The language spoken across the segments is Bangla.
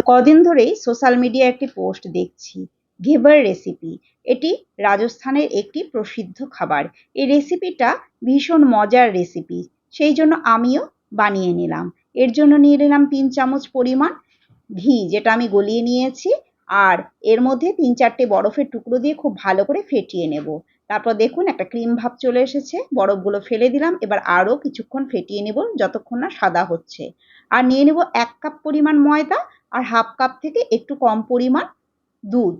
কদিন ধরেই সোশ্যাল মিডিয়ায় একটি পোস্ট দেখছি, ঘেভার রেসিপি। এটি রাজস্থানের একটি প্রসিদ্ধ খাবার। এই রেসিপিটা ভীষণ মজার রেসিপি, সেই জন্য আমিও বানিয়ে নিলাম। এর জন্য নিয়ে নিলাম 3 চামচ পরিমাণ ঘি, যেটা আমি গলিয়ে নিয়েছি, আর এর মধ্যে 3-4টে বরফের টুকরো দিয়ে খুব ভালো করে ফেটিয়ে নেব। তারপর দেখুন একটা ক্রিম ভাব চলে এসেছে, বরফগুলো ফেলে দিলাম। এবার আরও কিছুক্ষণ ফেটিয়ে নেব যতক্ষণ না সাদা হচ্ছে। আর নিয়ে নেব 1 কাপ পরিমাণ ময়দা আর হাফ কাপ থেকে একটু কম পরিমাণ দুধ,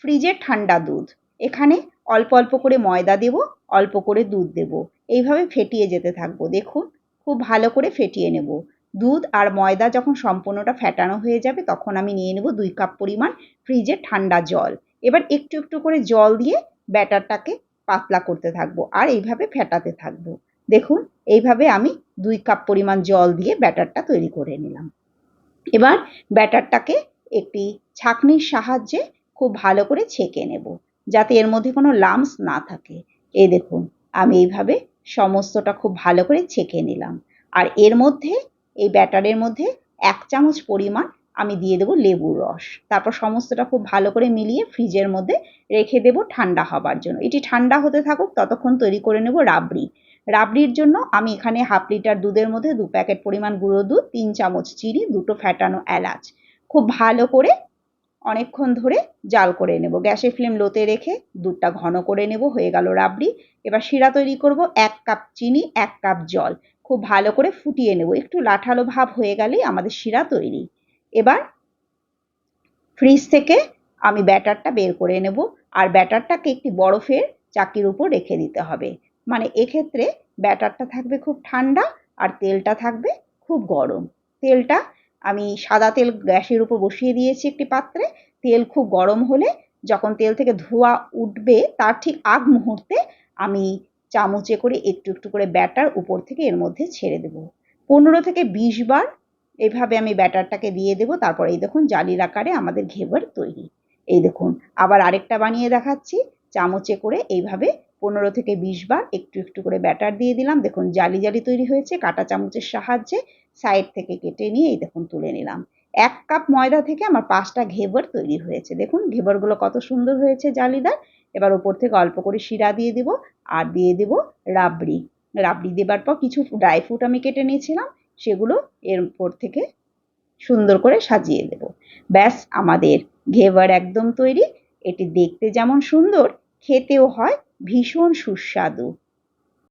ফ্রিজের ঠান্ডা দুধ। এখানে অল্প অল্প করে ময়দা দেব, অল্প করে দুধ দেব। এইভাবে ফেটিয়ে যেতে থাকবো। দেখুন খুব ভালো করে ফেটিয়ে নেব। দুধ আর ময়দা যখন সম্পূর্ণটা ফেটানো হয়ে যাবে তখন আমি নিয়ে নেব 2 কাপ পরিমাণ ফ্রিজের ঠান্ডা জল। এবার একটু একটু করে জল দিয়ে ব্যাটারটাকে পাতলা করতে থাকবো আর এইভাবে ফেটাতে থাকবো। দেখুন এইভাবে আমি 2 কাপ পরিমাণ জল দিয়ে ব্যাটারটা তৈরি করে নিলাম। এবার ব্যাটারটাকে একটি ছাঁকনির সাহায্যে খুব ভালো করে ছেঁকে নেব, যাতে এর মধ্যে কোনো লাম্পস না থাকে। এই দেখুন আমি এইভাবে সমস্তটা খুব ভালো করে ছেঁকে নিলাম। আর এর মধ্যে, এই ব্যাটারের মধ্যে 1 চামচ পরিমাণ আমি দিয়ে দেবো লেবুর রস। তারপর সমস্তটা খুব ভালো করে মিলিয়ে ফ্রিজের মধ্যে রেখে দেবো ঠান্ডা হবার জন্য। এটি ঠান্ডা হতে থাকুক, ততক্ষণ তৈরি করে নেব রাবড়ি। রাবড়ির জন্য আমি এখানে হাফ লিটার দুধের মধ্যে 2 প্যাকেট পরিমাণ গুঁড়ো দুধ, 3 চামচ চিনি, 2টো ফ্যাটানো এলাচ খুব ভালো করে অনেকক্ষণ ধরে জাল করে নেব। গ্যাসের ফ্লেম লোতে রেখে দুধটা ঘন করে নেব। হয়ে গেল রাবড়ি। এবার শিরা তৈরি করব। 1 কাপ চিনি, 1 কাপ জল খুব ভালো করে ফুটিয়ে নেব। একটু লাঠালো ভাব হয়ে গেলেই আমাদের শিরা তৈরি। এবার ফ্রিজ থেকে আমি ব্যাটারটা বের করে নেব, আর ব্যাটারটাকে একটি বরফের চাকির উপর রেখে দিতে হবে। মানে এক্ষেত্রে ব্যাটারটা থাকবে খুব ঠান্ডা আর তেলটা থাকবে খুব গরম। তেলটা আমি সাদা তেল গ্যাসের উপর বসিয়ে দিয়েছি একটি পাত্রে। তেল খুব গরম হলে, যখন তেল থেকে ধোঁয়া উঠবে তার ঠিক আগ মুহূর্তে আমি চামচে করে একটু একটু করে ব্যাটার উপর থেকে এর মধ্যে ছেড়ে দেব। 15 থেকে 20 বার এইভাবে আমি ব্যাটারটাকে দিয়ে দেব। তারপর এই দেখুন জালির আকারে আমাদের ঘেভার তৈরি। এই দেখুন আবার আরেকটা বানিয়ে দেখাচ্ছি। চামচে করে এইভাবে 15 থেকে 20 বার একটু একটু করে ব্যাটার দিয়ে দিলাম। দেখুন জালি জালি তৈরি হয়েছে। কাঁটা চামচের সাহায্যে সাইড থেকে কেটে নিয়ে এই দেখুন তুলে নিলাম। 1 কাপ ময়দা থেকে আমার 5টা ঘেভার তৈরি হয়েছে। দেখুন ঘেভারগুলো কত সুন্দর হয়েছে জালিদার। এবার উপর থেকে অল্প করে শিরা দিয়ে দেব, আর দিয়ে দেব রাবড়ি। রাবড়ি দেবার পর কিছু ড্রাই ফ্রুট আমি কেটে নিয়েছিলাম, সেগুলো এর উপর থেকে সুন্দর করে সাজিয়ে দেব। ব্যাস আমাদের ঘেভার একদম তৈরি। এটি দেখতে যেমন সুন্দর, খেতেও হয় ভীষণ সুস্বাদু।